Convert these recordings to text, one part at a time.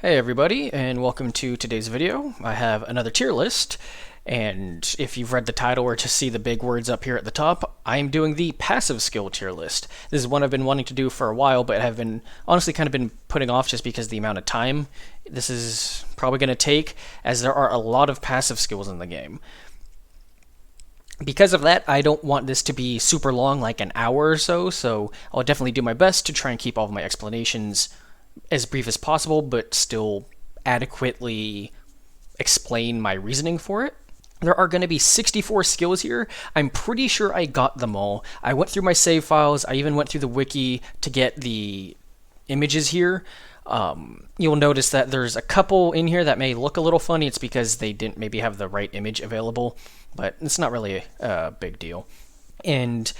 Hey everybody, and welcome to today's video. I have another tier list, and if you've read the title or just see the big words up here at the top, I am doing the passive skill tier list. This is one I've been wanting to do for a while, but have been honestly kind of been putting off just because of the amount of time this is probably going to take, as there are a lot of passive skills in the game. Because of that, I don't want this to be super long, like an hour or so I'll definitely do my best to try and keep all of my explanations as brief as possible, but still adequately explain my reasoning for it. There are going to be 64 skills here. I'm pretty sure I got them all. I went through my save files. I even went through the wiki to get the images here. You'll notice that there's a couple in here that may look a little funny. It's because they didn't maybe have the right image available, but it's not really a big deal. And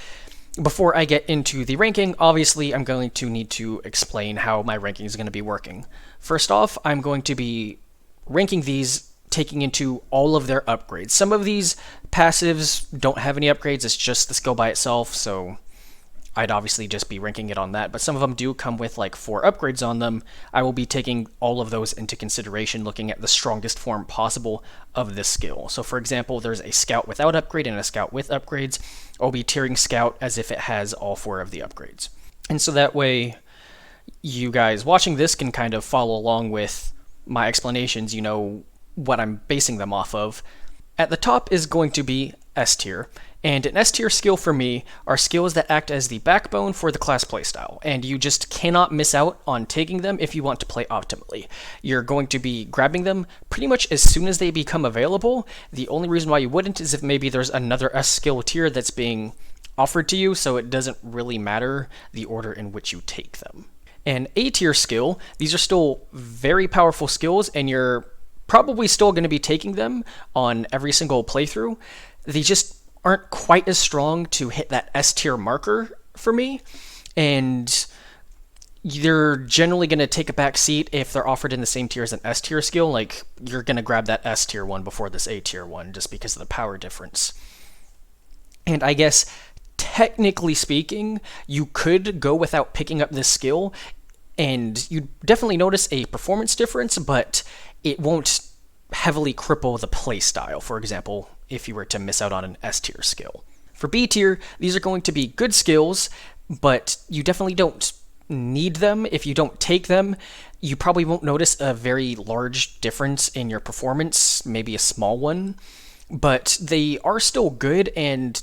before I get into the ranking, obviously I'm going to need to explain how my ranking is going to be working. First off, I'm going to be ranking these taking into all of their upgrades. Some of these passives don't have any upgrades, it's just the skill by itself, so I'd obviously just be ranking it on that, but some of them do come with like 4 upgrades on them. I will be taking all of those into consideration, looking at the strongest form possible of this skill. So for example, there's a Scout without upgrade and a Scout with upgrades. I'll be tiering Scout as if it has all 4 of the upgrades. And so that way, you guys watching this can kind of follow along with my explanations, you know what I'm basing them off of. At the top is going to be S tier. And an S tier skill for me are skills that act as the backbone for the class playstyle, and you just cannot miss out on taking them if you want to play optimally. You're going to be grabbing them pretty much as soon as they become available. The only reason why you wouldn't is if maybe there's another S skill tier that's being offered to you, so it doesn't really matter the order in which you take them. An A tier skill, these are still very powerful skills, and you're probably still going to be taking them on every single playthrough. They just aren't quite as strong to hit that S tier marker for me, and you're generally going to take a back seat if they're offered in the same tier as an S tier skill. Like, you're going to grab that S tier one before this A tier one just because of the power difference. And I guess technically speaking, you could go without picking up this skill, and you definitely notice a performance difference, but it won't heavily cripple the playstyle, for example, if you were to miss out on an S tier skill. For B tier, these are going to be good skills, but you definitely don't need them. If you don't take them, you probably won't notice a very large difference in your performance, maybe a small one, but they are still good and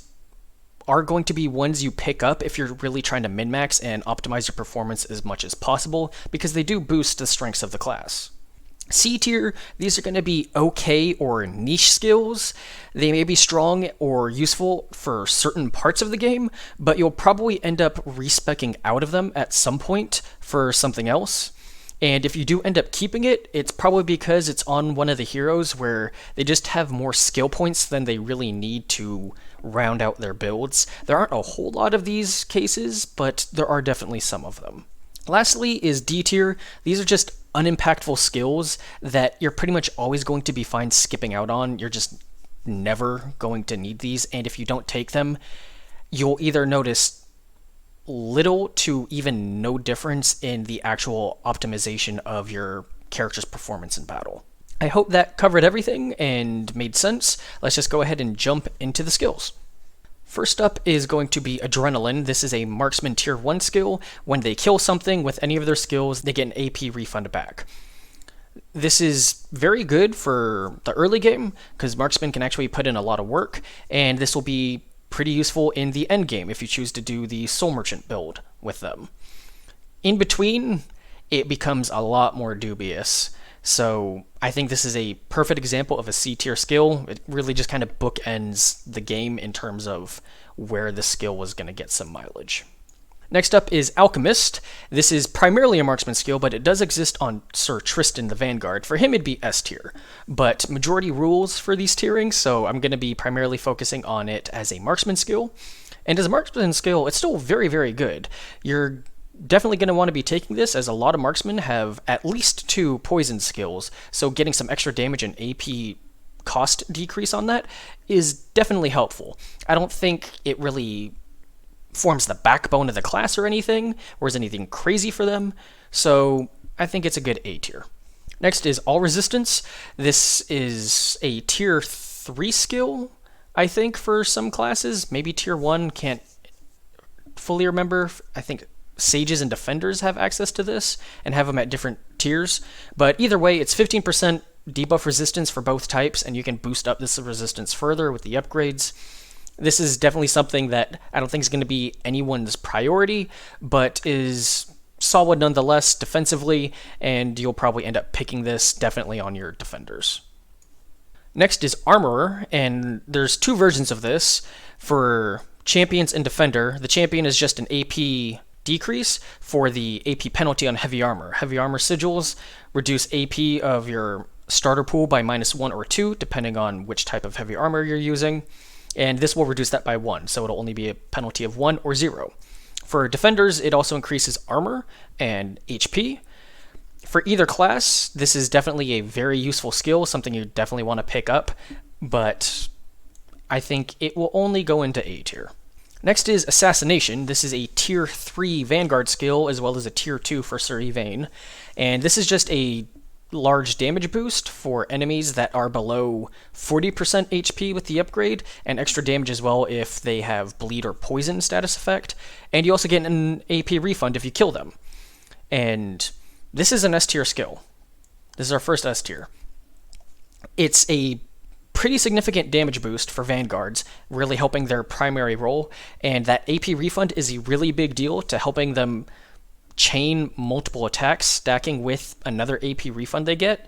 are going to be ones you pick up if you're really trying to min-max and optimize your performance as much as possible, because they do boost the strengths of the class. C tier, these are going to be okay or niche skills. They may be strong or useful for certain parts of the game, but you'll probably end up respeccing out of them at some point for something else. And if you do end up keeping it, it's probably because it's on one of the heroes where they just have more skill points than they really need to round out their builds. There aren't a whole lot of these cases, but there are definitely some of them. Lastly is D tier. These are just unimpactful skills that you're pretty much always going to be fine skipping out on. You're just never going to need these, and if you don't take them, you'll either notice little to even no difference in the actual optimization of your character's performance in battle. I hope that covered everything and made sense. Let's just go ahead and jump into the skills. First up is going to be Adrenaline. This is a marksman tier 1 skill. When they kill something with any of their skills, they get an AP refund back. This is very good for the early game, because marksmen can actually put in a lot of work, and this will be pretty useful in the end game if you choose to do the Soul Merchant build with them. In between, it becomes a lot more dubious. So I think this is a perfect example of a C tier skill. It really just kind of bookends the game in terms of where the skill was going to get some mileage. Next up is Alchemist. This is primarily a marksman skill, but it does exist on Sir Tristan the Vanguard. For him, it'd be S tier, but majority rules for these tierings, so I'm going to be primarily focusing on it as a marksman skill. And as a marksman skill, it's still very, very good. You're definitely going to want to be taking this, as a lot of marksmen have at least 2 poison skills, so getting some extra damage and AP cost decrease on that is definitely helpful. I don't think it really forms the backbone of the class or anything, or is anything crazy for them, so I think it's a good A tier. Next is All Resistance. This is a tier 3 skill, I think, for some classes. Maybe tier 1, can't fully remember. I think Sages and Defenders have access to this and have them at different tiers. But either way, it's 15% debuff resistance for both types, and you can boost up this resistance further with the upgrades. This is definitely something that I don't think is going to be anyone's priority, but is solid nonetheless defensively, and you'll probably end up picking this definitely on your defenders. Next is Armorer, and there's two versions of this for Champions and Defender. The Champion is just an AP decrease for the AP penalty on Heavy Armor. Heavy Armor sigils reduce AP of your starter pool by -1 or 2, depending on which type of Heavy Armor you're using, and this will reduce that by 1, so it'll only be a penalty of 1 or 0. For Defenders, it also increases Armor and HP. For either class, this is definitely a very useful skill, something you definitely want to pick up, but I think it will only go into A tier. Next is Assassination. This is a tier 3 Vanguard skill, as well as a tier 2 for Sir Yvain, and this is just a large damage boost for enemies that are below 40% HP with the upgrade, and extra damage as well if they have bleed or poison status effect, and you also get an AP refund if you kill them. And this is an S tier skill. This is our first S tier. It's a pretty significant damage boost for Vanguards, really helping their primary role, and that AP refund is a really big deal to helping them chain multiple attacks, stacking with another AP refund they get.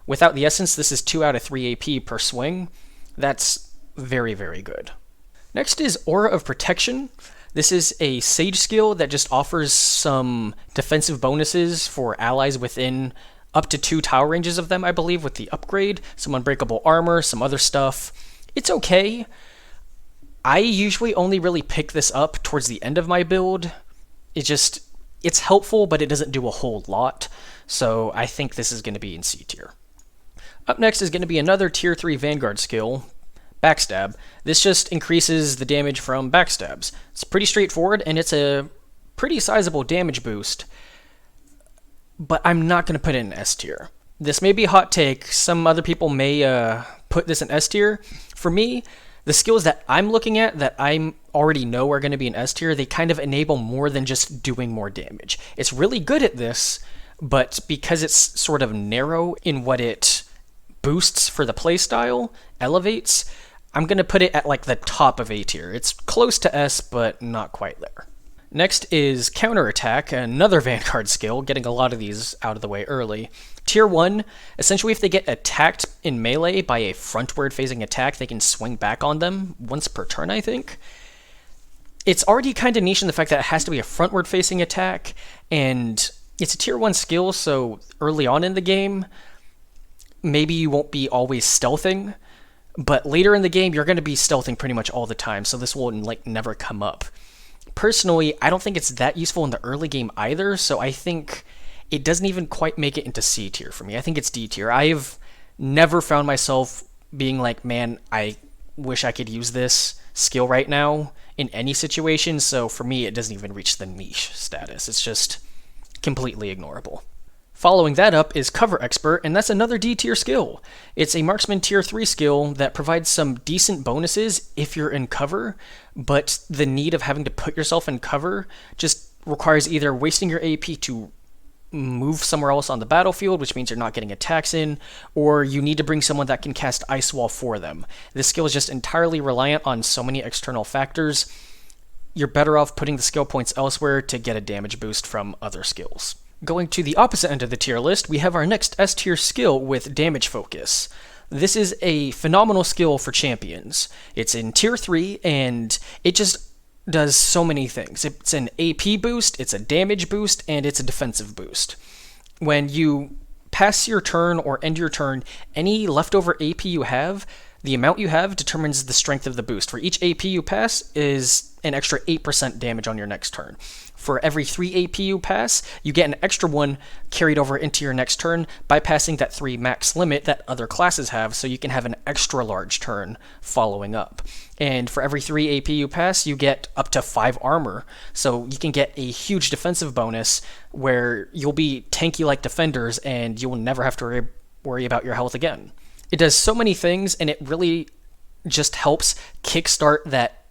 Without the Essence, this is 2 out of 3 AP per swing. That's very, very good. Next is Aura of Protection. This is a Sage skill that just offers some defensive bonuses for allies within up to 2 tower ranges of them, I believe, with the upgrade. Some unbreakable armor, some other stuff. It's okay. I usually only really pick this up towards the end of my build. It's helpful, but it doesn't do a whole lot, so I think this is going to be in C tier. Up next is going to be another tier 3 Vanguard skill, Backstab. This just increases the damage from backstabs. It's pretty straightforward, and it's a pretty sizable damage boost, but I'm not going to put it in S tier. This may be a hot take. Some other people may put this in S tier. For me, the skills that I'm looking at that I already know are going to be in S tier, they kind of enable more than just doing more damage. It's really good at this, but because it's sort of narrow in what it boosts for the playstyle, elevates, I'm going to put it at like the top of A tier. It's close to S, but not quite there. Next is Counterattack, another Vanguard skill, getting a lot of these out of the way early. Tier 1, essentially if they get attacked in melee by a frontward facing attack, they can swing back on them once per turn, I think. It's already kind of niche in the fact that it has to be a frontward facing attack, and it's a tier 1 skill, so early on in the game, maybe you won't be always stealthing, but later in the game, you're going to be stealthing pretty much all the time, so this will like never come up. Personally, I don't think it's that useful in the early game either, so I think it doesn't even quite make it into C tier for me. I think it's D tier. I've never found myself being like, man, I wish I could use this skill right now in any situation, so for me, it doesn't even reach the niche status. It's just completely ignorable. Following that up is Cover Expert, and that's another D tier skill. It's a Marksman tier 3 skill that provides some decent bonuses if you're in cover, but the need of having to put yourself in cover just requires either wasting your AP to move somewhere else on the battlefield, which means you're not getting attacks in, or you need to bring someone that can cast Ice Wall for them. This skill is just entirely reliant on so many external factors. You're better off putting the skill points elsewhere to get a damage boost from other skills. Going to the opposite end of the tier list, we have our next S tier skill with Damage Focus. This is a phenomenal skill for champions. It's in tier 3, and it just does so many things. It's an AP boost, it's a damage boost, and it's a defensive boost. When you pass your turn or end your turn, any leftover AP you have, the amount you have determines the strength of the boost. For each AP you pass is an extra 8% damage on your next turn. For every 3 AP you pass, you get an extra one carried over into your next turn, bypassing that 3 max limit that other classes have, so you can have an extra large turn following up. And for every 3 AP you pass, you get up to 5 armor, so you can get a huge defensive bonus where you'll be tanky like defenders and you'll never have to worry about your health again. It does so many things, and it really just helps kickstart that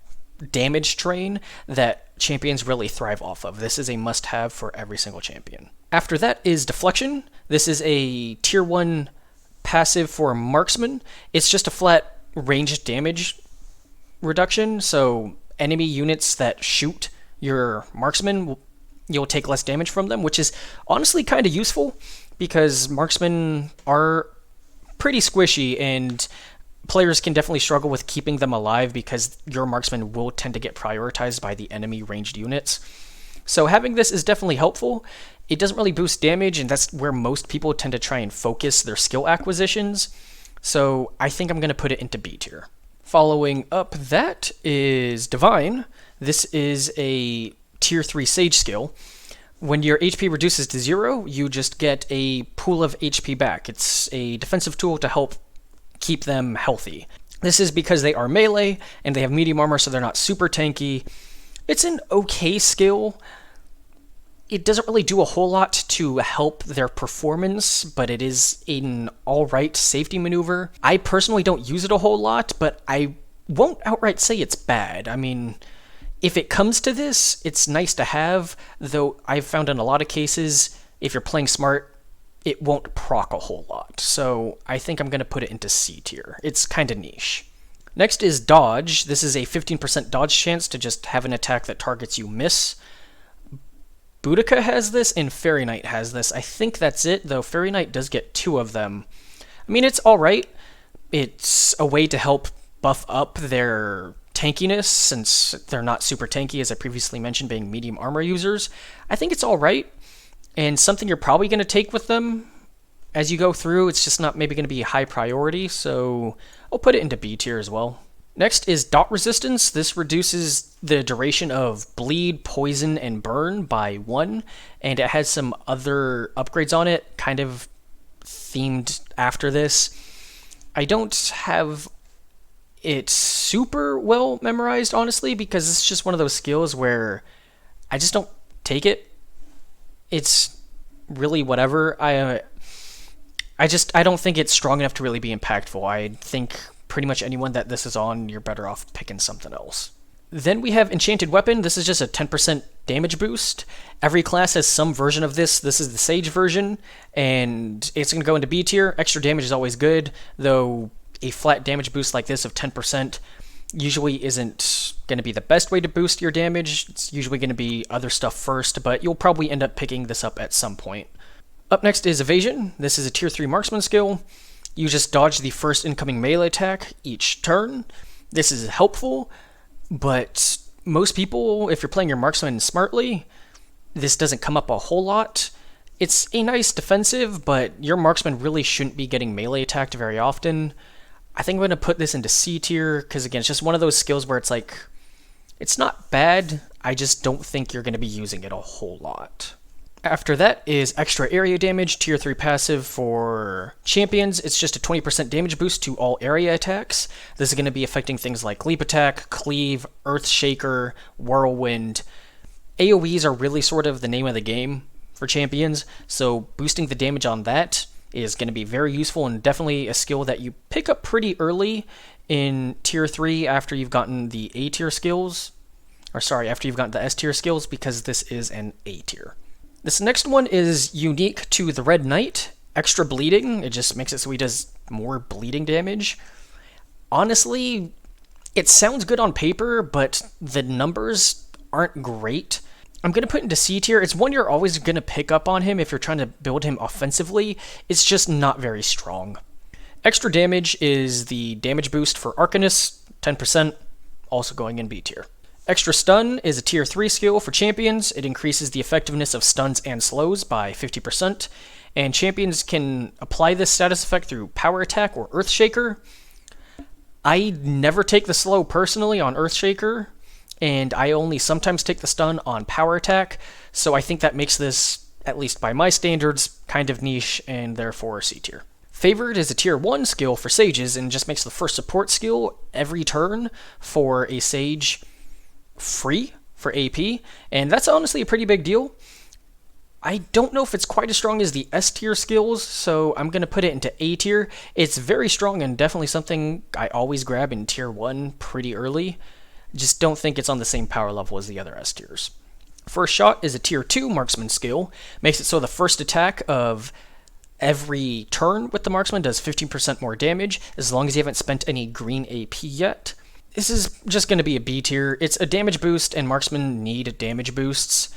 damage train that champions really thrive off of. This is a must-have for every single champion. After that is Deflection. This is a tier 1 passive for Marksman. It's just a flat ranged damage reduction, so enemy units that shoot your Marksman, you'll take less damage from them, which is honestly kind of useful because Marksmen are pretty squishy and players can definitely struggle with keeping them alive because your Marksman will tend to get prioritized by the enemy ranged units. So having this is definitely helpful. It doesn't really boost damage, and that's where most people tend to try and focus their skill acquisitions. So I think I'm going to put it into B tier. Following up that is Divine. This is a tier 3 Sage skill. When your HP reduces to 0, you just get a pool of HP back. It's a defensive tool to help keep them healthy. This is because they are melee and they have medium armor, so they're not super tanky. It's an okay skill. It doesn't really do a whole lot to help their performance, but it is an alright safety maneuver. I personally don't use it a whole lot, but I won't outright say it's bad. I mean, if it comes to this, it's nice to have, though I've found in a lot of cases, if you're playing smart, it won't proc a whole lot. So I think I'm going to put it into C tier. It's kind of niche. Next is Dodge. This is a 15% dodge chance to just have an attack that targets you miss. Boudica has this and Fairy Knight has this. I think that's it, though Fairy Knight does get 2 of them. I mean, it's alright. It's a way to help buff up their tankiness, since they're not super tanky, as I previously mentioned, being medium armor users. I think it's alright, and something you're probably going to take with them as you go through. It's just not maybe going to be a high priority, so I'll put it into B tier as well. Next is Dot Resistance. This reduces the duration of Bleed, Poison, and Burn by 1, and it has some other upgrades on it, kind of themed after this. I don't have it super well memorized, honestly, because it's just one of those skills where I just don't take it. It's really whatever. I don't think it's strong enough to really be impactful. I think pretty much anyone that this is on, you're better off picking something else. Then we have Enchanted Weapon. This is just a 10% damage boost. Every class has some version of this. This is the Sage version, and it's going to go into B tier. Extra damage is always good, though a flat damage boost like this of 10% usually isn't going to be the best way to boost your damage. It's usually going to be other stuff first, but you'll probably end up picking this up at some point. Up next is Evasion. This is a tier 3 marksman skill. You just dodge the first incoming melee attack each turn. This is helpful, but most people, if you're playing your marksman smartly, this doesn't come up a whole lot. It's a nice defensive, but your marksman really shouldn't be getting melee attacked very often. I think I'm going to put this into C tier, because again, it's just one of those skills where it's like, it's not bad, I just don't think you're going to be using it a whole lot. After that is Extra Area Damage, tier 3 passive for champions. It's just a 20% damage boost to all area attacks. This is going to be affecting things like Leap Attack, Cleave, Earthshaker, Whirlwind. AoEs are really sort of the name of the game for champions, so boosting the damage on that is going to be very useful, and definitely a skill that you pick up pretty early in tier 3 after you've gotten the A tier skills. Or sorry, after you've gotten the S tier skills, because this is an A tier. This next one is unique to the Red Knight. Extra bleeding. It just makes it so he does more bleeding damage. Honestly, it sounds good on paper, but the numbers aren't great. I'm going to put into C tier. It's one you're always going to pick up on him if you're trying to build him offensively. It's just not very strong. Extra damage is the damage boost for Arcanist, 10%, also going in B tier. Extra Stun is a tier 3 skill for champions. It increases the effectiveness of stuns and slows by 50%, and champions can apply this status effect through Power Attack or Earthshaker. I never take the slow personally on Earthshaker, and I only sometimes take the stun on power attack, so I think that makes this, at least by my standards, kind of niche and therefore C tier. Favored is a tier 1 skill for sages and just makes the first support skill every turn for a sage free for AP, and that's honestly a pretty big deal. I don't know if it's quite as strong as the S tier skills, so I'm going to put it into A tier. It's very strong and definitely something I always grab in tier 1 pretty early. Just don't think it's on the same power level as the other S tiers. First Shot is a tier 2 marksman skill. Makes it so the first attack of every turn with the marksman does 15% more damage, as long as you haven't spent any green AP yet. This is just going to be a B tier. It's a damage boost, and marksmen need damage boosts.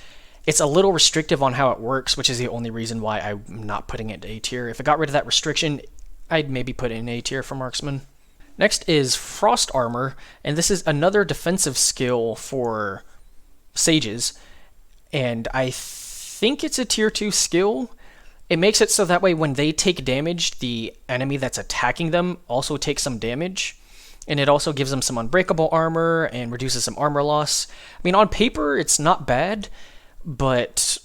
It's a little restrictive on how it works, which is the only reason why I'm not putting it in A tier. If it got rid of that restriction, I'd maybe put it in A tier for marksmen. Next is Frost Armor, and this is another defensive skill for sages, and I think it's a tier 2 skill. It makes it so that way when they take damage, the enemy that's attacking them also takes some damage. And it also gives them some unbreakable armor and reduces some armor loss. I mean, on paper, it's not bad, but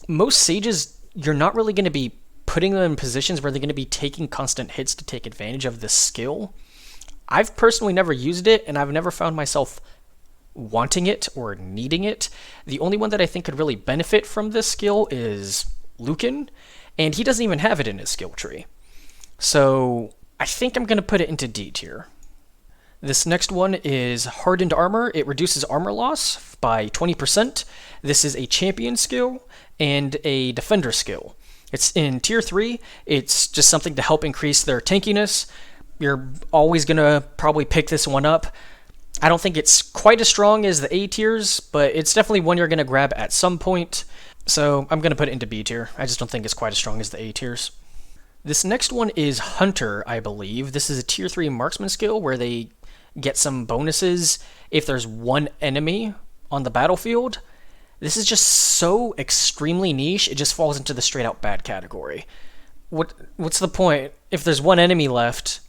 most sages, you're not really going to be putting them in positions where they're going to be taking constant hits to take advantage of this skill. I've personally never used it, and I've never found myself wanting it or needing it. The only one that I think could really benefit from this skill is Lucan, and he doesn't even have it in his skill tree. So I think I'm going to put it into D tier. This next one is Hardened Armor. It reduces armor loss by 20%. This is a champion skill and a defender skill. It's in tier 3. It's just something to help increase their tankiness. You're always going to probably pick this one up. I don't think it's quite as strong as the A tiers, but it's definitely one you're going to grab at some point. So I'm going to put it into B tier. I just don't think it's quite as strong as the A tiers. This next one is Hunter, I believe. This is a tier 3 marksman skill where they get some bonuses if there's one enemy on the battlefield. This is just so extremely niche, it just falls into the straight out bad category. What's the point? If there's one enemy left,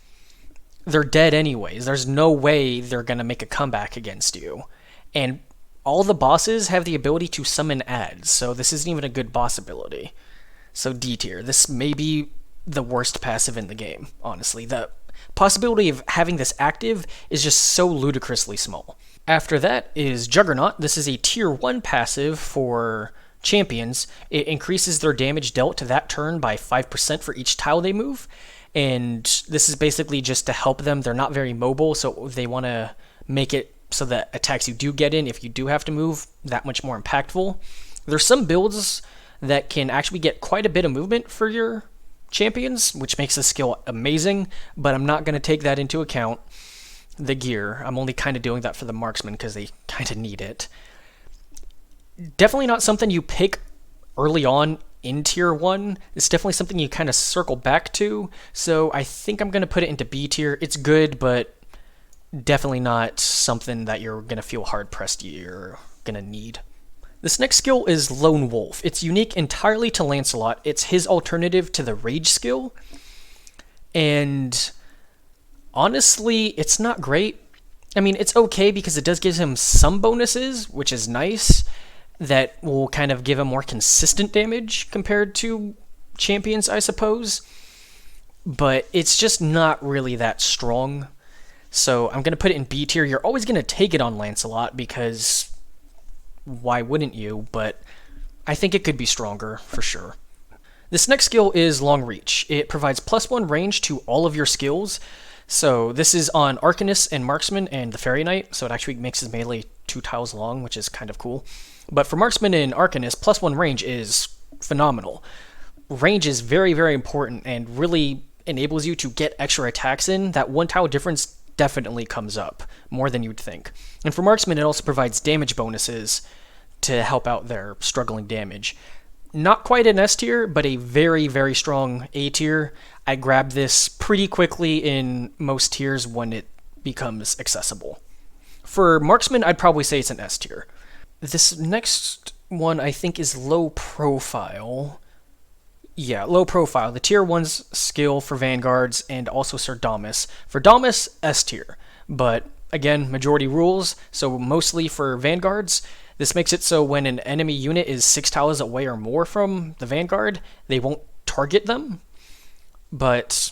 they're dead anyways. There's no way they're going to make a comeback against you. And all the bosses have the ability to summon adds, so this isn't even a good boss ability. So D tier. This may be the worst passive in the game, honestly. The possibility of having this active is just so ludicrously small. After that is Juggernaut. This is a tier 1 passive for champions. It increases their damage dealt to that turn by 5% for each tile they move, and this is basically just to help them. They're not very mobile, so they want to make it so that attacks you do get in, if you do have to move, that much more impactful. There's some builds that can actually get quite a bit of movement for your champions, which makes the skill amazing, but I'm not going to take that into account. The gear, I'm only kind of doing that for the marksmen because they kind of need it. Definitely not something you pick early on in tier 1. It's definitely something you kind of circle back to, so I think I'm going to put it into B tier. It's good, but definitely not something that you're going to feel hard-pressed you're going to need. This next skill is Lone Wolf. It's unique entirely to Lancelot. It's his alternative to the Rage skill. And honestly, it's not great. I mean, it's okay because it does give him some bonuses, which is nice, that will kind of give him more consistent damage compared to champions, I suppose. But it's just not really that strong. So I'm going to put it in B tier. You're always going to take it on Lancelot because why wouldn't you? But I think it could be stronger for sure. This next skill is Long Reach. It provides +1 range to all of your skills. So this is on Arcanist and Marksman and the Fairy Knight, so it actually makes his melee 2 tiles long, which is kind of cool. But for Marksman and Arcanist, +1 range is phenomenal. Range is very, very important and really enables you to get extra attacks in. That 1 tile difference definitely comes up, more than you'd think. And for Marksman, it also provides damage bonuses to help out their struggling damage. Not quite an S tier, but a very, very strong A tier. I grab this pretty quickly in most tiers when it becomes accessible. For Marksman, I'd probably say it's an S tier. This next one I think is low profile. Yeah, low profile. The tier 1's skill for Vanguards and also Sir Damas. For Damas, S tier, but again, majority rules, so mostly for vanguards. This makes it so when an enemy unit is 6 tiles away or more from the vanguard, they won't target them. But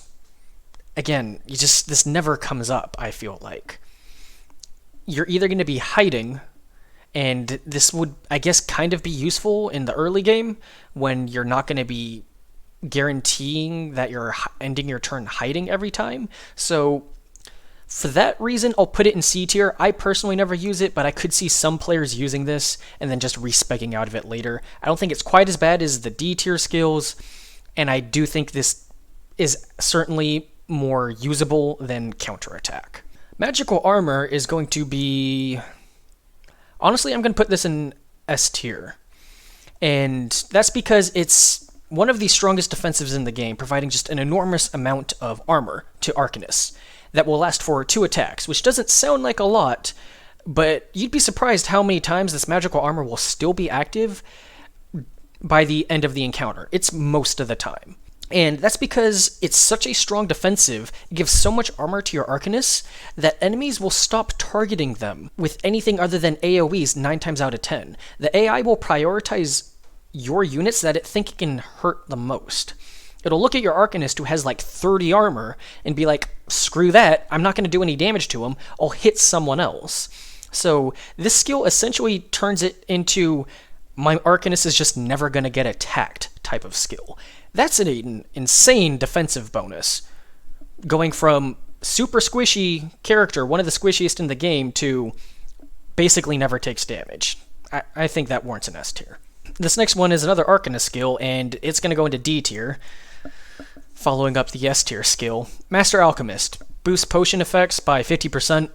again, this never comes up, I feel like. You're either going to be hiding, and this would, I guess, kind of be useful in the early game when you're not going to be guaranteeing that you're ending your turn hiding every time. So for that reason, I'll put it in C tier. I personally never use it, but I could see some players using this and then just respeccing out of it later. I don't think it's quite as bad as the D tier skills, and I do think this is certainly more usable than counterattack. Magical armor is going to be... Honestly, I'm going to put this in S tier. And that's because it's one of the strongest defensives in the game, providing just an enormous amount of armor to Arcanists that will last for 2 attacks, which doesn't sound like a lot, but you'd be surprised how many times this magical armor will still be active by the end of the encounter. It's most of the time. And that's because it's such a strong defensive, it gives so much armor to your Arcanists, that enemies will stop targeting them with anything other than AoEs 9 times out of 10. The AI will prioritize your units that it think it can hurt the most. It'll look at your Arcanist who has like 30 armor and be like, screw that, I'm not going to do any damage to him, I'll hit someone else. So this skill essentially turns it into, my Arcanist is just never going to get attacked type of skill. That's an insane defensive bonus. Going from super squishy character, one of the squishiest in the game, to basically never takes damage. I think that warrants an S tier. This next one is another Arcanist skill, and it's going to go into D tier, following up the S tier skill. Master Alchemist. Boosts potion effects by 50%.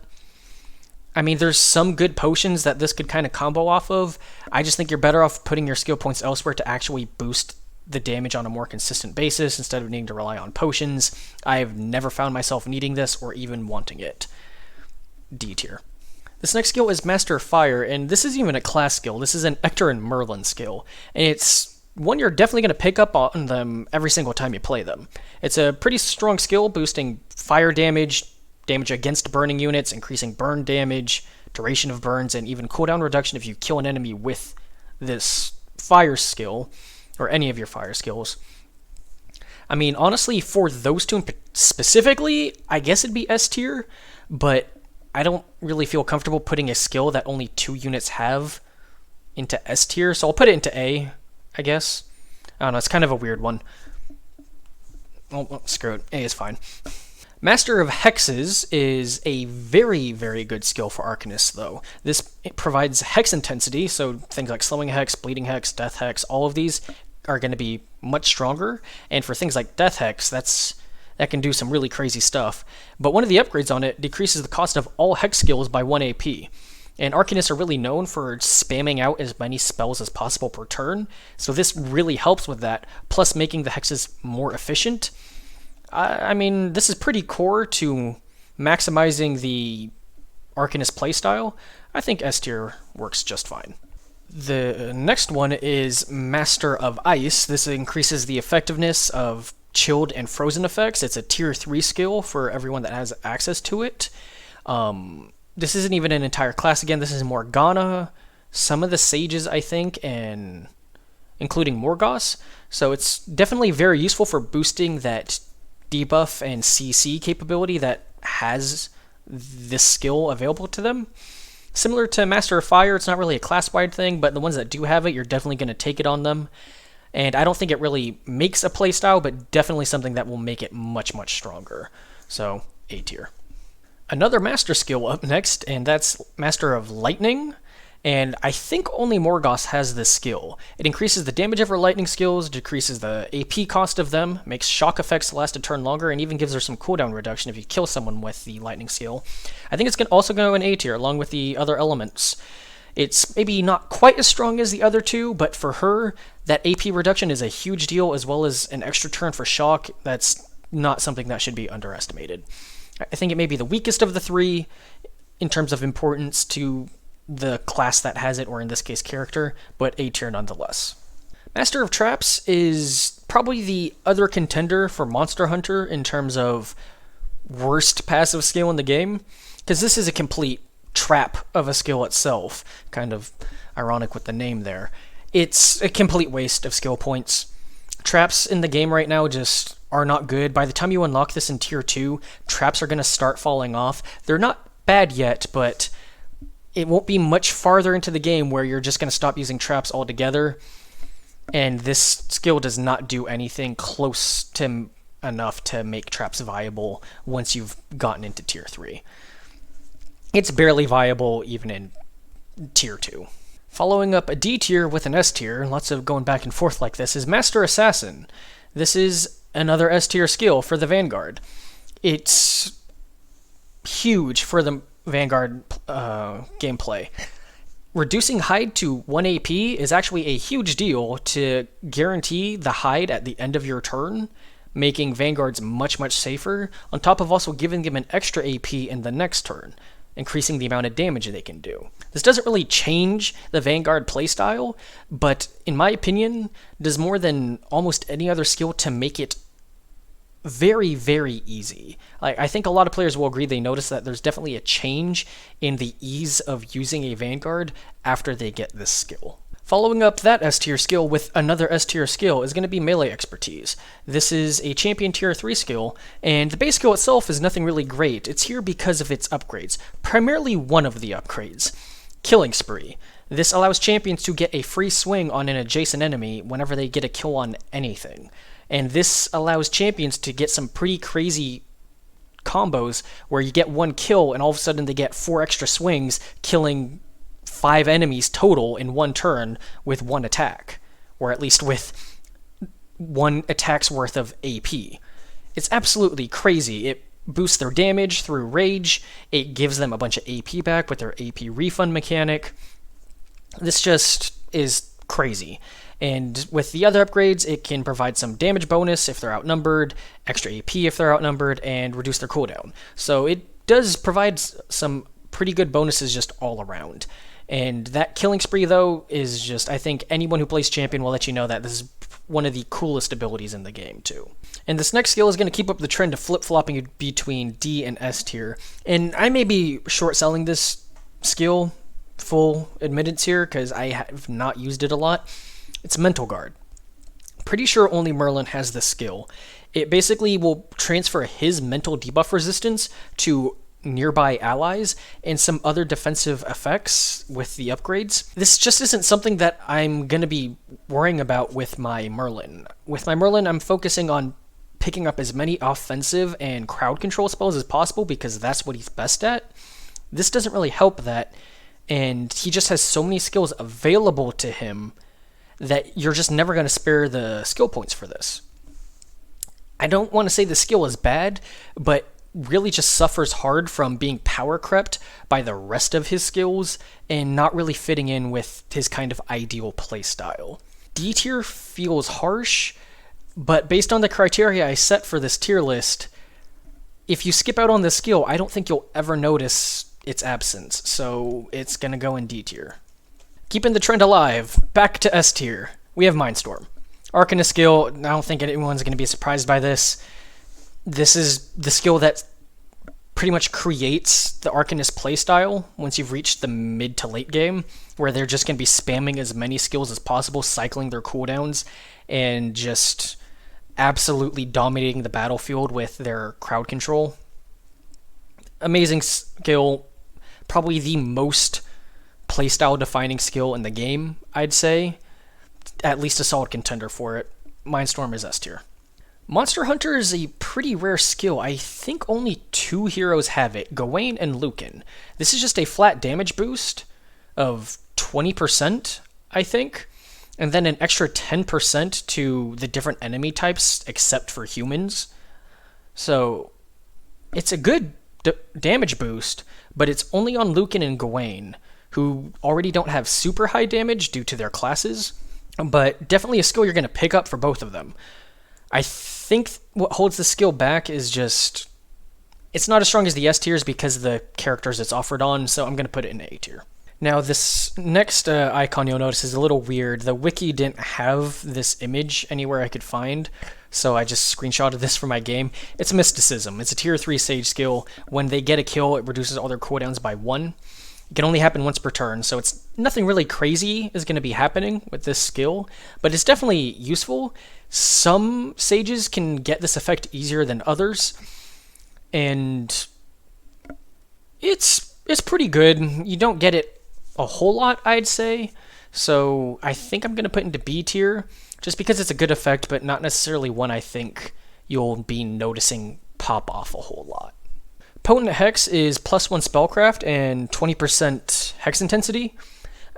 I mean, there's some good potions that this could kind of combo off of. I just think you're better off putting your skill points elsewhere to actually boost the damage on a more consistent basis instead of needing to rely on potions. I've never found myself needing this or even wanting it. D tier. This next skill is Master Fire, and this isn't even a class skill. This is an Ector and Merlin skill, and it's one you're definitely going to pick up on them every single time you play them. It's a pretty strong skill, boosting fire damage, damage against burning units, increasing burn damage, duration of burns, and even cooldown reduction if you kill an enemy with this fire skill, or any of your fire skills. I mean, honestly, for those two specifically, I guess it'd be S tier, but I don't really feel comfortable putting a skill that only 2 units have into S tier, so I'll put it into A, I guess. I don't know, it's kind of a weird one. Oh, screw it, A is fine. Master of Hexes is a very, very good skill for Arcanists, though. This provides hex intensity, so things like Slowing Hex, Bleeding Hex, Death Hex, all of these are going to be much stronger, and for things like Death Hex, that can do some really crazy stuff. But one of the upgrades on it decreases the cost of all Hex skills by 1 AP, and Arcanists are really known for spamming out as many spells as possible per turn, so this really helps with that, plus making the Hexes more efficient. I mean, this is pretty core to maximizing the Arcanist playstyle. I think S tier works just fine. The next one is Master of Ice. This increases the effectiveness of chilled and frozen effects. It's a tier 3 skill for everyone that has access to it. This isn't even an entire class again. This is Morgana, some of the Sages, I think, and including Morgos. So it's definitely very useful for boosting that debuff and CC capability that has this skill available to them. Similar to Master of Fire, it's not really a class-wide thing, but the ones that do have it, you're definitely going to take it on them. And I don't think it really makes a playstyle, but definitely something that will make it much, much stronger. So, A tier. Another Master skill up next, and that's Master of Lightning. And I think only Morgos has this skill. It increases the damage of her lightning skills, decreases the AP cost of them, makes shock effects last a turn longer, and even gives her some cooldown reduction if you kill someone with the lightning skill. I think it's also going to go in A tier, along with the other elements. It's maybe not quite as strong as the other two, but for her, that AP reduction is a huge deal, as well as an extra turn for shock. That's not something that should be underestimated. I think it may be the weakest of the 3 in terms of importance to the class that has it, or in this case character, but A tier nonetheless. Master of Traps is probably the other contender for Monster Hunter in terms of worst passive skill in the game. because this is a complete trap of a skill itself. Kind of ironic with the name there. It's a complete waste of skill points. Traps in the game right now just are not good. By the time you unlock this in Tier 2, traps are going to start falling off. They're not bad yet, but it won't be much farther into the game where you're just going to stop using traps altogether. And this skill does not do anything close to enough to make traps viable once you've gotten into Tier 3. It's barely viable even in Tier 2. Following up a D tier with an S tier, lots of going back and forth like this, is Master Assassin. This is another S tier skill for the Vanguard. It's huge for the Vanguard gameplay. Reducing hide to 1 AP is actually a huge deal to guarantee the hide at the end of your turn, making Vanguards much, much safer, on top of also giving them an extra AP in the next turn, increasing the amount of damage they can do. This doesn't really change the Vanguard playstyle, but in my opinion, does more than almost any other skill to make it very, very easy. I think a lot of players will agree they notice that there's definitely a change in the ease of using a Vanguard after they get this skill. Following up that S tier skill with another S tier skill is going to be Melee Expertise. This is a Champion Tier 3 skill, and the base skill itself is nothing really great. It's here because of its upgrades, primarily one of the upgrades, Killing Spree. This allows champions to get a free swing on an adjacent enemy whenever they get a kill on anything. And this allows champions to get some pretty crazy combos where you get one kill and all of a sudden they get 4 extra swings, killing 5 enemies total in one turn with one attack, or at least with 1 attack's worth of AP. It's absolutely crazy. It boosts their damage through rage. It gives them a bunch of AP back with their AP refund mechanic. This just is crazy. And with the other upgrades, it can provide some damage bonus if they're outnumbered, extra AP if they're outnumbered, and reduce their cooldown. So it does provide some pretty good bonuses just all around. And that Killing Spree, though, is just, I think anyone who plays Champion will let you know that this is one of the coolest abilities in the game, too. And this next skill is going to keep up the trend of flip-flopping between D and S tier. And I may be short-selling this skill, full admittance here, because I have not used it a lot. It's Mental Guard. Pretty sure only Merlin has this skill. It basically will transfer his mental debuff resistance to nearby allies and some other defensive effects with the upgrades. This just isn't something that I'm going to be worrying about with my Merlin. With my Merlin, I'm focusing on picking up as many offensive and crowd control spells as possible because that's what he's best at. This doesn't really help that, and he just has so many skills available to him that you're just never going to spare the skill points for this. I don't want to say the skill is bad, but really just suffers hard from being power crept by the rest of his skills and not really fitting in with his kind of ideal playstyle. D tier feels harsh, but based on the criteria I set for this tier list, if you skip out on this skill, I don't think you'll ever notice its absence, so it's going to go in D tier. Keeping the trend alive, back to S tier, we have Mindstorm. Arcana skill, I don't think anyone's going to be surprised by this. This is the skill that pretty much creates the Arcanist playstyle once you've reached the mid to late game, where they're just going to be spamming as many skills as possible, cycling their cooldowns, and just absolutely dominating the battlefield with their crowd control. Amazing skill, probably the most playstyle defining skill in the game, I'd say. At least a solid contender for it. Mindstorm is S tier. Monster Hunter is a pretty rare skill. I think only 2 heroes have it, Gawain and Lucan. This is just a flat damage boost of 20%, I think, and then an extra 10% to the different enemy types except for humans. So it's a good damage boost, but it's only on Lucan and Gawain, who already don't have super high damage due to their classes, but definitely a skill you're going to pick up for both of them. I think what holds the skill back is just, it's not as strong as the S tiers because of the characters it's offered on, so I'm going to put it in A tier. Now, this next icon you'll notice is a little weird. The wiki didn't have this image anywhere I could find, so I just screenshotted this for my game. It's Mysticism. It's a tier 3 sage skill. When they get a kill, it reduces all their cooldowns by 1. It can only happen once per turn, so it's nothing really crazy is going to be happening with this skill, but it's definitely useful. Some sages can get this effect easier than others, and it's pretty good. You don't get it a whole lot, I'd say. So I think I'm going to put into B tier, just because it's a good effect, but not necessarily one I think you'll be noticing pop off a whole lot. Potent Hex is +1 spellcraft and 20% hex intensity.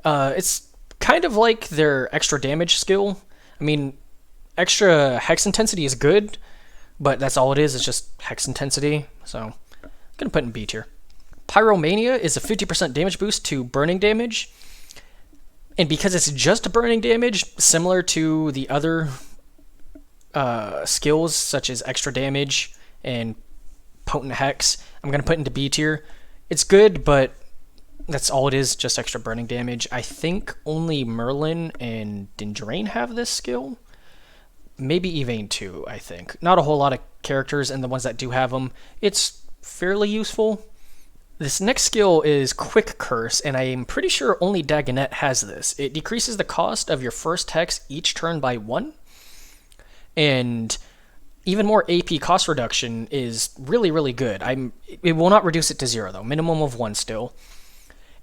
It's kind of like their extra damage skill. I mean, extra hex intensity is good, but that's all it is. It's just hex intensity. So I'm going to put in B tier. Pyromania is a 50% damage boost to burning damage. And because it's just burning damage, similar to the other skills such as extra damage and potent hex, I'm going to put into B tier. It's good, but that's all it is, just extra burning damage. I think only Merlin and Dindrain have this skill. Maybe Evasion too, I think. Not a whole lot of characters, and the ones that do have them, it's fairly useful. This next skill is Quick Curse, and I'm pretty sure only Dagonet has this. It decreases the cost of your first hex each turn by 1, and even more AP cost reduction is really, really good. It will not reduce it to 0, though. Minimum of 1 still.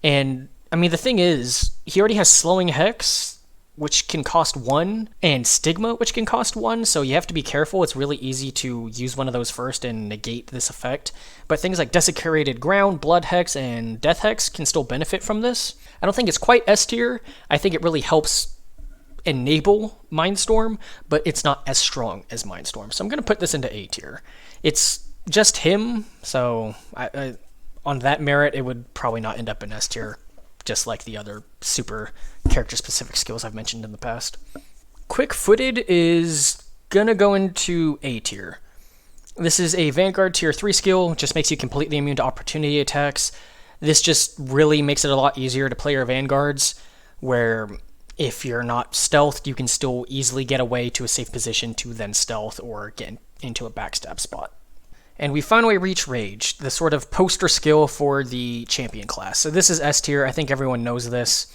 And, I mean, the thing is, he already has Slowing Hex, which can cost 1, and Stigma, which can cost 1, so you have to be careful. It's really easy to use one of those first and negate this effect. But things like Desecrated Ground, Blood Hex, and Death Hex can still benefit from this. I don't think it's quite S tier. I think it really helps enable Mindstorm, but it's not as strong as Mindstorm. So I'm going to put this into A tier. It's just him, so on that merit, it would probably not end up in S tier, just like the other super character-specific skills I've mentioned in the past. Quick-Footed is gonna go into A tier. This is a Vanguard tier 3 skill, just makes you completely immune to opportunity attacks. This just really makes it a lot easier to play your Vanguards, where if you're not stealthed, you can still easily get away to a safe position to then stealth or get into a backstab spot. And we finally reach Rage, the sort of poster skill for the champion class. So this is S tier. I think everyone knows this.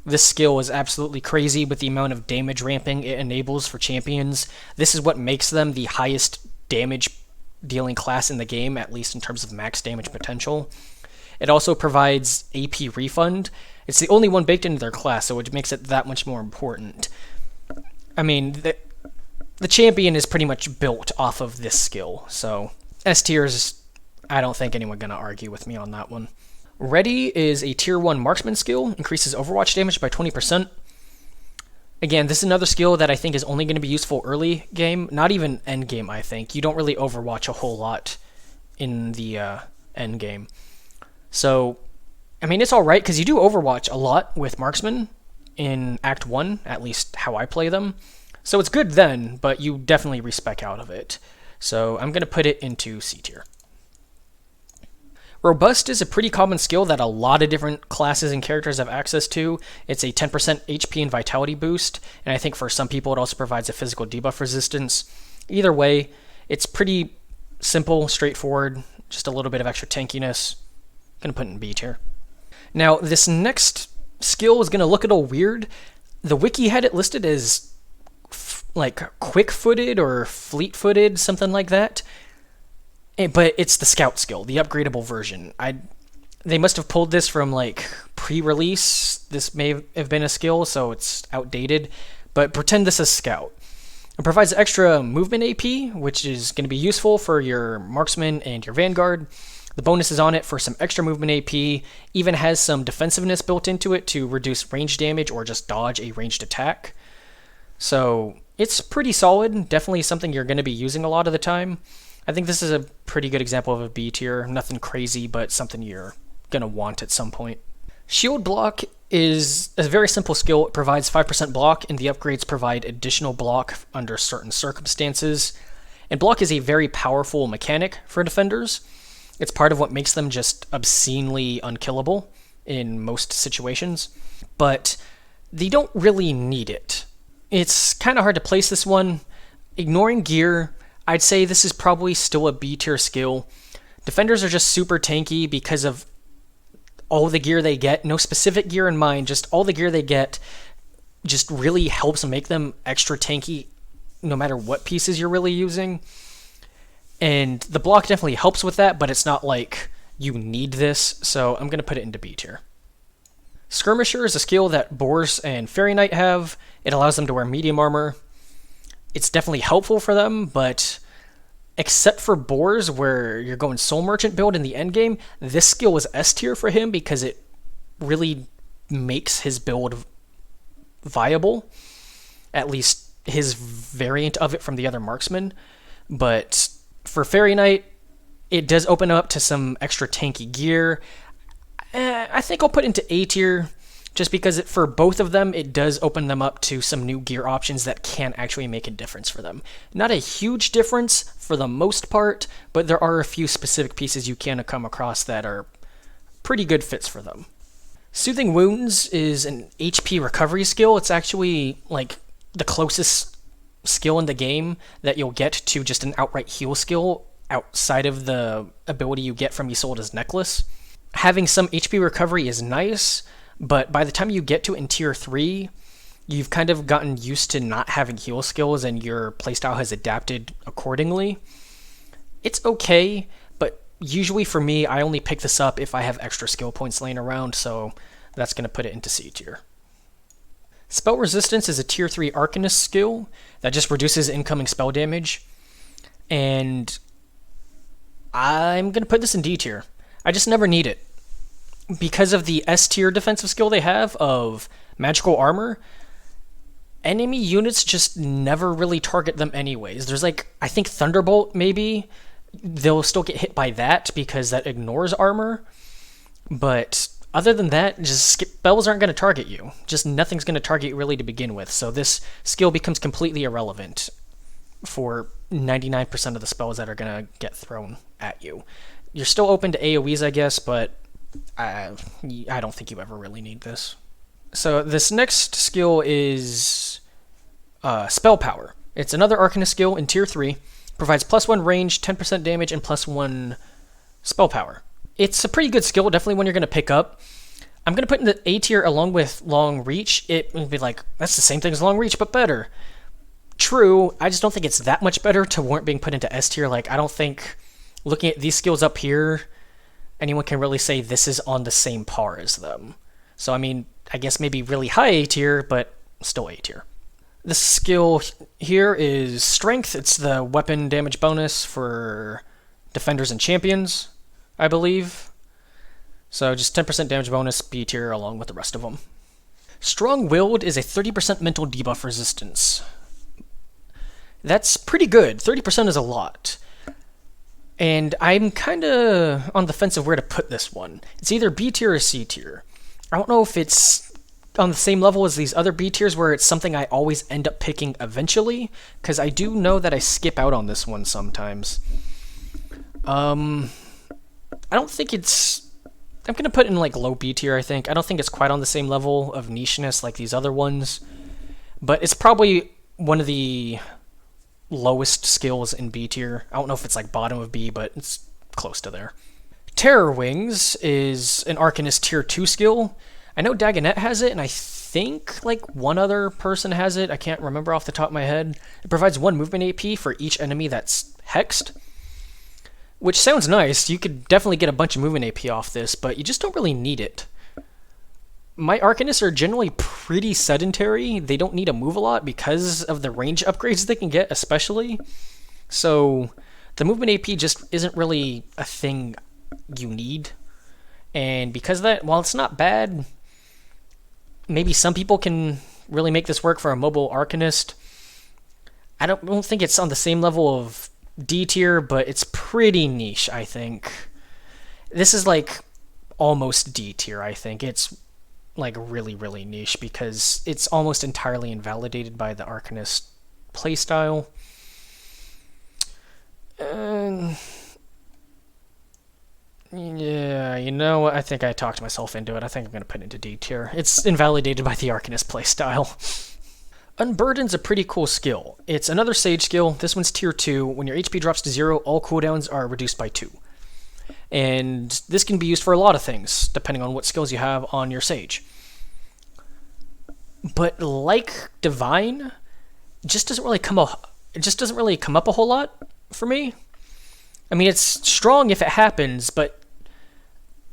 This skill is absolutely crazy with the amount of damage ramping it enables for champions. This is what makes them the highest damage dealing class in the game, at least in terms of max damage potential. It also provides AP refund. It's the only one baked into their class, so it makes it that much more important. I mean, the champion is pretty much built off of this skill, so S tier is, I don't think anyone's going to argue with me on that one. Ready is a tier 1 marksman skill, increases Overwatch damage by 20%. Again, this is another skill that I think is only going to be useful early game, not even end game, I think. You don't really Overwatch a whole lot in the end game. So, I mean, it's alright, because you do Overwatch a lot with marksman in Act 1, at least how I play them. So it's good then, but you definitely respec out of it. So I'm going to put it into C tier. Robust is a pretty common skill that a lot of different classes and characters have access to. It's a 10% HP and Vitality boost, and I think for some people it also provides a physical debuff resistance. Either way, it's pretty simple, straightforward, just a little bit of extra tankiness. I'm going to put it in B tier. Now, this next skill is going to look a little weird. The wiki had it listed as like quick-footed or fleet-footed, something like that. But it's the scout skill, the upgradable version. They must have pulled this from like pre-release. This may have been a skill, so it's outdated. But pretend this is scout. It provides extra movement AP, which is going to be useful for your marksman and your vanguard. The bonus is on it for some extra movement AP. Even has some defensiveness built into it to reduce range damage or just dodge a ranged attack. So it's pretty solid. Definitely something you're going to be using a lot of the time. I think this is a pretty good example of a B tier. Nothing crazy, but something you're going to want at some point. Shield block is a very simple skill. It provides 5% block, and the upgrades provide additional block under certain circumstances. And block is a very powerful mechanic for defenders. It's part of what makes them just obscenely unkillable. in most situations, but they don't really need it. It's kind of hard to place this one. Ignoring gear, I'd say this is probably still a B tier skill. Defenders are just super tanky because of all the gear they get. No specific gear in mind, just all the gear they get just really helps make them extra tanky no matter what pieces you're really using. And the block definitely helps with that, but it's not like you need this, so I'm going to put it into B tier. Skirmisher is a skill that Boars and Fairy Knight have. It allows them to wear medium armor. It's definitely helpful for them, but except for Boars, where you're going Soul Merchant build in the endgame, this skill was S tier for him because it really makes his build viable, at least his variant of it from the other marksmen. But for Fairy Knight, it does open up to some extra tanky gear. I think I'll put into A tier, just because for both of them, it does open them up to some new gear options that can actually make a difference for them. Not a huge difference for the most part, but there are a few specific pieces you can come across that are pretty good fits for them. Soothing Wounds is an HP recovery skill. It's actually like the closest skill in the game that you'll get to just an outright heal skill outside of the ability you get from Isolde's necklace. Having some HP recovery is nice, but by the time you get to it in tier 3, you've kind of gotten used to not having heal skills and your playstyle has adapted accordingly. It's okay, but usually for me, I only pick this up if I have extra skill points laying around, so that's going to put it into C tier. Spell Resistance is a tier 3 Arcanist skill that just reduces incoming spell damage, and I'm going to put this in D tier. I just never need it. Because of the S tier defensive skill they have of magical armor, enemy units just never really target them anyways. There's like, I think Thunderbolt maybe, they'll still get hit by that because that ignores armor. But other than that, just spells aren't going to target you. Just nothing's going to target you really to begin with. So this skill becomes completely irrelevant for 99% of the spells that are going to get thrown at you. You're still open to AoEs, I guess, but I don't think you ever really need this. So this next skill is Spell Power. It's another Arcanist skill in tier 3. Provides +1 range, 10% damage, and +1 spell power. It's a pretty good skill, definitely one you're going to pick up. I'm going to put in the A tier along with Long Reach. It would be like, that's the same thing as Long Reach, but better. True, I just don't think it's that much better to warrant being put into S tier. Like, I don't think, looking at these skills up here, anyone can really say this is on the same par as them. So, I mean, I guess maybe really high A tier, but still A tier. This skill here is Strength. It's the weapon damage bonus for defenders and champions, I believe. So just 10% damage bonus, B tier, along with the rest of them. Strong-Willed is a 30% mental debuff resistance. That's pretty good. 30% is a lot. And I'm kind of on the fence of where to put this one. It's either B tier or C tier. I don't know if it's on the same level as these other B tiers where it's something I always end up picking eventually, because I do know that I skip out on this one sometimes. I don't think it's... I'm going to put it in like low B tier, I think. I don't think it's quite on the same level of nicheness like these other ones, but it's probably one of the lowest skills in B tier. I don't know if it's like bottom of B, but it's close to there. Terror Wings is an Arcanist tier 2 skill. I know Dagonet has it, and I think like one other person has it. I can't remember off the top of my head. It provides 1 movement AP for each enemy that's hexed, which sounds nice. You could definitely get a bunch of movement AP off this, but you just don't really need it. My Arcanists are generally pretty sedentary. They don't need to move a lot because of the range upgrades they can get, especially. So the movement AP just isn't really a thing you need. And because of that, while it's not bad, maybe some people can really make this work for a mobile Arcanist. I don't think it's on the same level of D tier, but it's pretty niche, I think. This is like almost D tier, I think. It's like really, really niche because it's almost entirely invalidated by the Arcanist playstyle. Yeah, know what? I think I talked myself into it. I think I'm going to put it into D tier. It's invalidated by the Arcanist playstyle. Unburden's a pretty cool skill. It's another Sage skill. This one's tier 2. When your HP drops to 0, all cooldowns are reduced by 2. And this can be used for a lot of things, depending on what skills you have on your Sage. But like Divine, it just doesn't really come up a whole lot for me. I mean, it's strong if it happens, but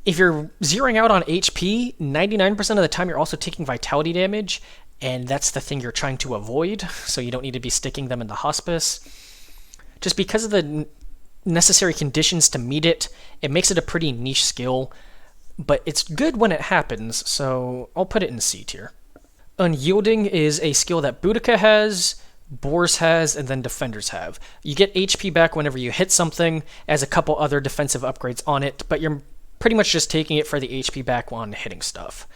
if you're zeroing out on HP, 99% of the time you're also taking vitality damage, and that's the thing you're trying to avoid, so you don't need to be sticking them in the hospice. Just because of the necessary conditions to meet it, it makes it a pretty niche skill, but it's good when it happens, so I'll put it in C tier. Unyielding is a skill that Boudica has, Boars has, and then Defenders have. You get HP back whenever you hit something, as a couple other defensive upgrades on it, but you're pretty much just taking it for the HP back on hitting stuff.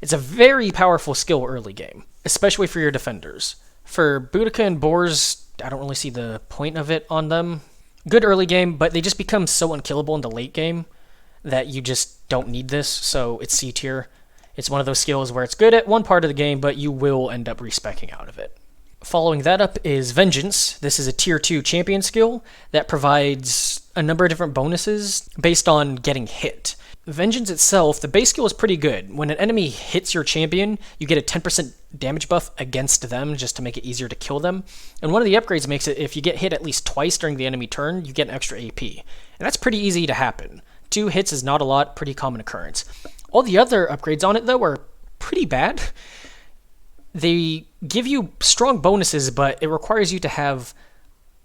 It's a very powerful skill early game, especially for your defenders. For Boudica and Boars, I don't really see the point of it on them. Good early game, but they just become so unkillable in the late game that you just don't need this, so it's C tier. It's one of those skills where it's good at one part of the game, but you will end up respeccing out of it. Following that up is Vengeance. This is a tier 2 champion skill that provides a number of different bonuses based on getting hit. Vengeance itself, the base skill is pretty good. When an enemy hits your champion, you get a 10% damage buff against them just to make it easier to kill them. And one of the upgrades makes it if you get hit at least twice during the enemy turn, you get an extra AP. And that's pretty easy to happen. 2 hits is not a lot, pretty common occurrence. All the other upgrades on it, though, are pretty bad. They give you strong bonuses, but it requires you to have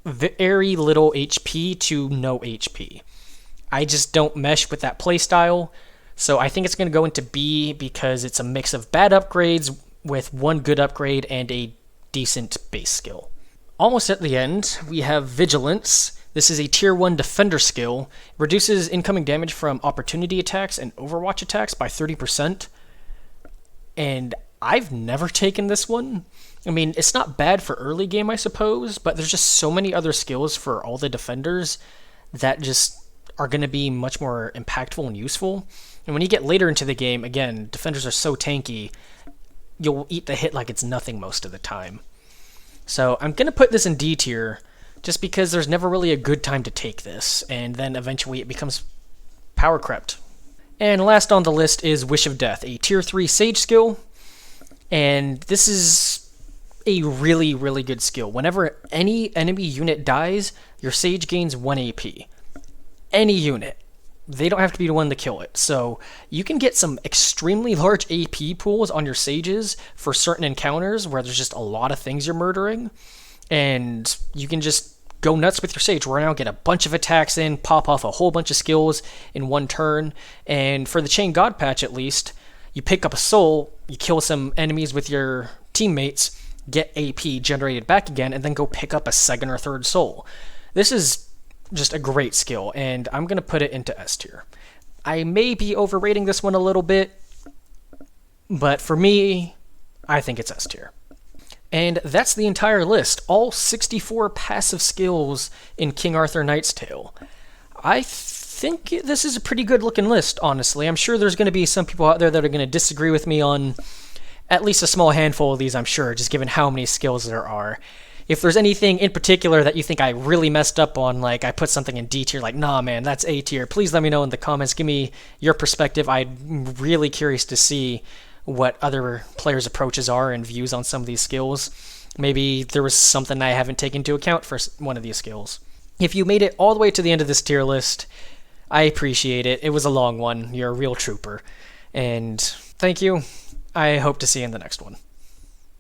very little HP to no HP. I just don't mesh with that playstyle, so I think it's going to go into B because it's a mix of bad upgrades with one good upgrade and a decent base skill. Almost at the end, we have Vigilance. This is a tier 1 defender skill. It reduces incoming damage from opportunity attacks and overwatch attacks by 30%. And I've never taken this one. I mean, it's not bad for early game, I suppose, but there's just so many other skills for all the defenders that just are going to be much more impactful and useful. And when you get later into the game, again, defenders are so tanky, you'll eat the hit like it's nothing most of the time. So I'm going to put this in D tier just because there's never really a good time to take this, and then eventually it becomes power crept. And last on the list is Wish of Death, a tier 3 Sage skill. And this is a really, really good skill. Whenever any enemy unit dies, your Sage gains 1 AP. Any unit. They don't have to be the one to kill it. So you can get some extremely large AP pools on your Sages for certain encounters where there's just a lot of things you're murdering. And you can just go nuts with your Sage. Right now, get a bunch of attacks in, pop off a whole bunch of skills in one turn. And for the Chain God patch, at least, you pick up a soul, you kill some enemies with your teammates, get AP generated back again, and then go pick up a second or third soul. This is just a great skill, and I'm going to put it into S tier. I may be overrating this one a little bit, but for me, I think it's S tier. And that's the entire list, all 64 passive skills in King Arthur Knight's Tale. I think this is a pretty good looking list, honestly. I'm sure there's going to be some people out there that are going to disagree with me on at least a small handful of these, I'm sure, just given how many skills there are. If there's anything in particular that you think I really messed up on, like I put something in D tier, like, nah, man, that's A tier, please let me know in the comments. Give me your perspective. I'm really curious to see what other players' approaches are and views on some of these skills. Maybe there was something I haven't taken into account for one of these skills. If you made it all the way to the end of this tier list, I appreciate it. It was a long one. You're a real trooper. And thank you. I hope to see you in the next one.